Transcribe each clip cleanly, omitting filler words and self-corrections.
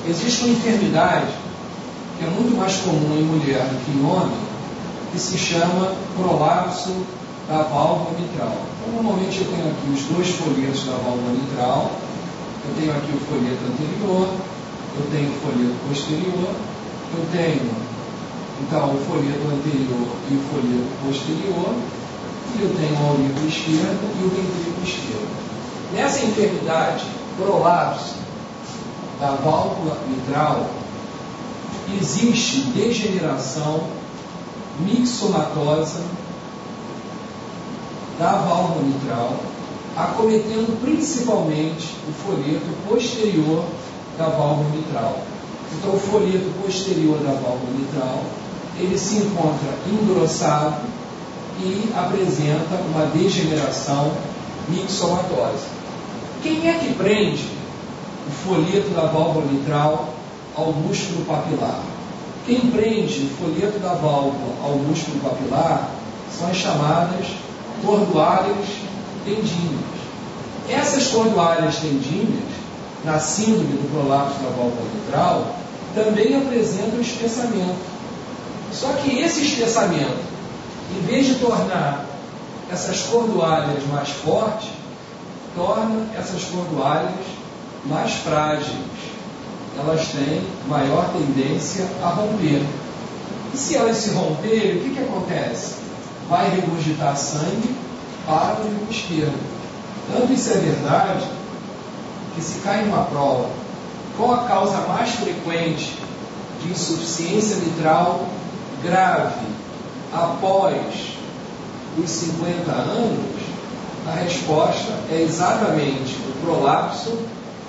Existe uma enfermidade que é muito mais comum em mulher do que em homem, que se chama prolapso da válvula mitral. Então, normalmente eu tenho aqui os dois folhetos da válvula mitral, eu tenho aqui o folheto anterior, eu tenho o folheto posterior, eu tenho então o folheto anterior e o folheto posterior, e eu tenho o aurículo esquerdo e o ventrículo esquerdo. Nessa enfermidade, prolapso da válvula mitral, existe degeneração mixomatosa da válvula mitral, acometendo principalmente o folheto posterior da válvula mitral. Então, o folheto posterior da válvula mitral, ele se encontra engrossado e apresenta uma degeneração mixomatosa. Quem é que prende o folheto da válvula mitral ao músculo papilar? Quem prende o folheto da válvula ao músculo papilar são as chamadas cordoalhas tendíneas. Essas cordoalhas tendíneas, na síndrome do prolapso da válvula mitral, também apresentam espessamento. Só que esse espessamento, em vez de tornar essas cordoalhas mais fortes, torna essas cordoalhas mais frágeis. Elas têm maior tendência a romper. E se elas se romperem, o que acontece? Vai regurgitar sangue para o aurículo esquerdo. Tanto isso é verdade, que se cai numa prova, qual a causa mais frequente de insuficiência mitral grave após os 50 anos, a resposta é exatamente o prolapso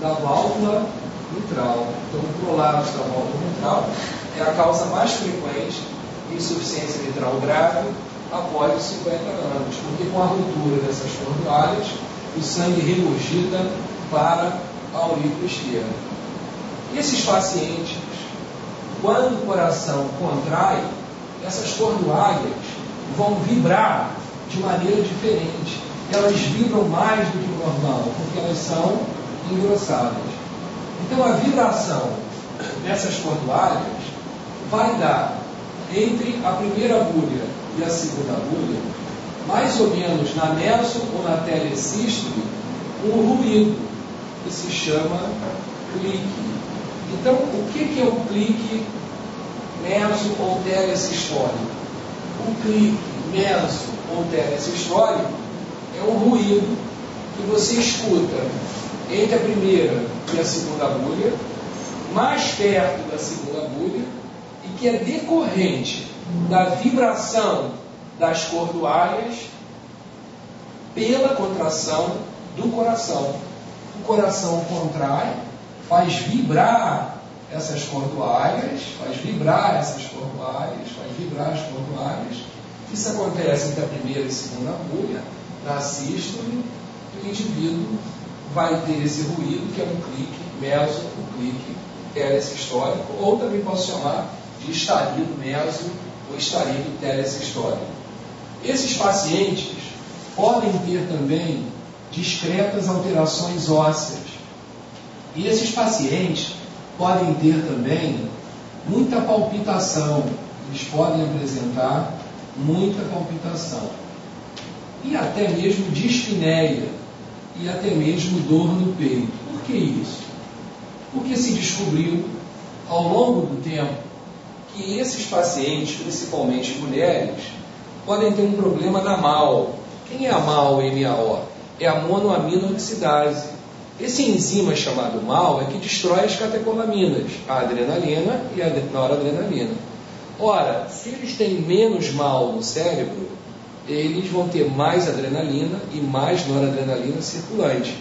da válvula mitral. Então, o prolapso da válvula mitral é a causa mais frequente de insuficiência mitral grave após os 50 anos, porque com a ruptura dessas cordoalhas, o sangue regurgita para a aurícula esquerda. Esses pacientes, quando o coração contrai, essas cordoalhas vão vibrar de maneira diferente. Elas vibram mais do que o normal, porque elas são engrossadas. Então, a vibração dessas cordoalhas vai dar, entre a primeira agulha e a segunda agulha, mais ou menos na meso ou na telesístole, um ruído que se chama clique. Então, o que é o clique meso ou telesistólico? O clique meso ou telesistólico é um ruído que você escuta entre a primeira e a segunda agulha, mais perto da segunda agulha, e que é decorrente da vibração das cordoalhas pela contração do coração. O coração contrai, faz vibrar essas cordoalhas, faz vibrar as cordoalhas. Isso acontece entre a primeira e a segunda agulha, na sístole, e o indivíduo vai ter esse ruído, que é um clique meso, um clique telesistólico, ou também posso chamar de estarido meso ou estarido telesistólico. Esses pacientes podem ter também discretas alterações ósseas. E esses pacientes podem ter também muita palpitação. Eles podem apresentar muita palpitação. E até mesmo dispneia. E até mesmo dor no peito. Por que isso? Porque se descobriu, ao longo do tempo, que esses pacientes, principalmente mulheres, podem ter um problema na MAO. Quem é a MAO, MAO? É a monoaminoxidase. Esse enzima chamado MAO é que destrói as catecolaminas, a adrenalina e a noradrenalina. Ora, se eles têm menos MAO no cérebro, eles vão ter mais adrenalina e mais noradrenalina circulante.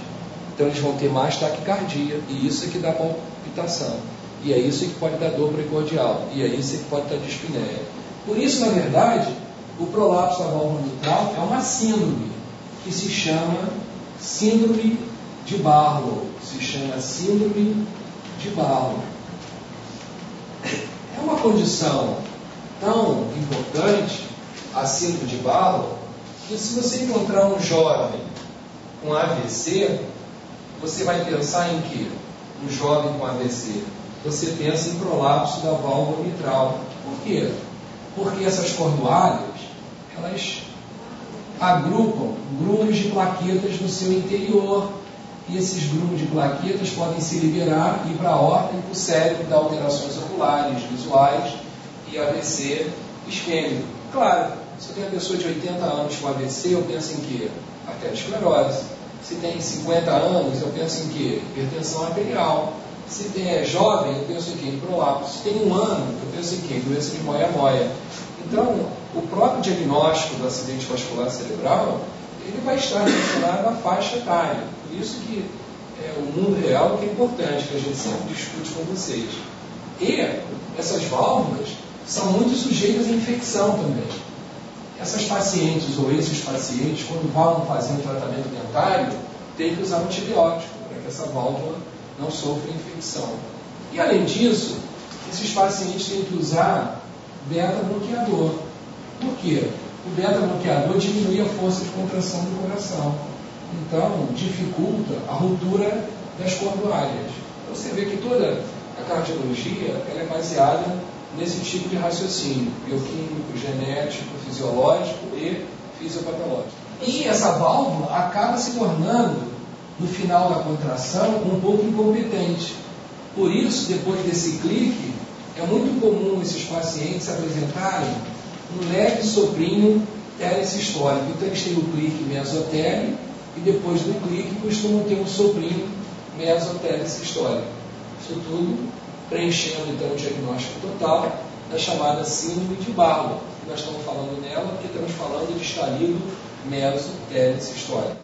Então eles vão ter mais taquicardia, e isso é que dá palpitação. E é isso que pode dar dor precordial, e é isso que pode dar dispneia. Por isso, na verdade, o prolapso da válvula mitral é uma síndrome que se chama síndrome de Barlow. É uma condição tão importante, a síndrome de Barlow, que se você encontrar um jovem com AVC, você vai pensar em quê? Um jovem com AVC. você pensa em prolapso da válvula mitral. Por quê? Porque essas cordoalhas, elas agrupam grumos de plaquetas no seu interior, e esses grumos de plaquetas podem se liberar e ir para a aorta e para o cérebro, dar alterações oculares, visuais e AVC isquêmico. Claro, se eu tenho uma pessoa de 80 anos com AVC, eu penso em quê? Arteriosclerose. Se tem 50 anos, eu penso em quê? Hipertensão arterial. Se é jovem, eu penso em quê? Em prolapso. Se tem 1 ano, eu penso em quê? Doença de moia-moia. Então, o próprio diagnóstico do acidente vascular cerebral, ele vai estar relacionado à faixa etária. Por isso que o mundo real que é importante, que a gente sempre discute com vocês. E essas válvulas são muito sujeitas à infecção também. Essas pacientes ou esses pacientes, quando vão fazer um tratamento dentário, tem que usar um antibiótico para que essa válvula não sofra infecção. E além disso, esses pacientes têm que usar beta-bloqueador. Por quê? O beta-bloqueador diminui a força de contração do coração. Então, dificulta a ruptura das cordoalhas. Então, você vê que toda a cardiologia ela é baseada nesse tipo de raciocínio, bioquímico, genético, fisiológico e fisiopatológico. E essa válvula acaba se tornando, no final da contração, um pouco incompetente. Por isso, depois desse clique, é muito comum esses pacientes apresentarem um leve soprinho telesistólico. Então, eles têm o clique mesotélio e depois do clique costumam ter um soprinho mesotelesistólico. Isso tudo preenchendo então o diagnóstico total da chamada síndrome de Barlow. Nós estamos falando nela porque estamos falando de estalido mesotelesistólico.